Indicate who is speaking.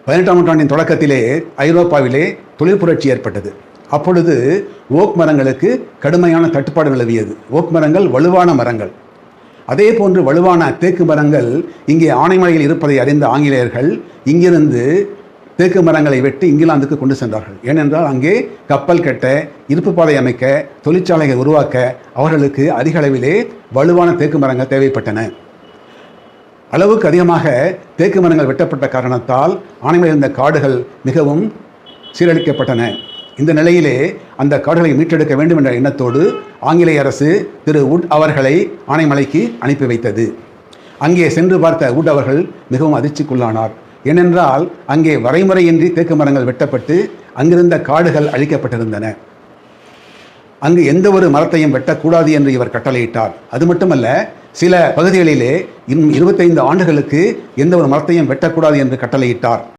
Speaker 1: 18ஆம் நூற்றாண்டின் தொடக்கத்திலே ஐரோப்பாவிலே தொழில் புரட்சி ஏற்பட்டது. அப்பொழுது ஓக் மரங்களுக்கு கடுமையான தட்டுப்பாடு நிலவியது. ஓக் மரங்கள் வலுவான மரங்கள். அதே போன்று வலுவான தேக்கு மரங்கள் இங்கே ஆனைமலையில் இருப்பதை அறிந்த ஆங்கிலேயர்கள் இங்கிருந்து தேக்கு மரங்களை வெட்டி இங்கிலாந்துக்கு கொண்டு சென்றார்கள். ஏனென்றால் அங்கே கப்பல் கட்ட, இருப்பு பாதை அமைக்க, தொழிற்சாலைகளை உருவாக்க அவர்களுக்கு அதிக அளவிலே வலுவான தேக்கு மரங்கள் தேவைப்பட்டன. அளவுக்கு அதிகமாக தேக்கு மரங்கள் வெட்டப்பட்ட காரணத்தால் ஆனைமலையில் இருந்த காடுகள் மிகவும் சீரழிக்கப்பட்டன. இந்த நிலையிலே அந்த காடுகளை மீட்டெடுக்க வேண்டும் என்ற எண்ணத்தோடு ஆங்கிலேய அரசு திரு வுட் அவர்களை ஆனைமலைக்கு அனுப்பி வைத்தது. அங்கே சென்று பார்த்த வுட் அவர்கள் மிகவும் அதிர்ச்சிக்குள்ளானார். ஏனென்றால் அங்கே வரைமுறையின்றி தேக்கு மரங்கள் வெட்டப்பட்டு அங்கிருந்த காடுகள் அழிக்கப்பட்டிருந்தன. அங்கு எந்த ஒரு மரத்தையும் வெட்டக்கூடாது என்று இவர் கட்டளையிட்டார். அது மட்டுமல்ல, சில பகுதிகளிலே இன்னும் 25 ஆண்டுகளுக்கு எந்த ஒரு மரத்தையும் வெட்டக்கூடாது என்று கட்டளையிட்டார்.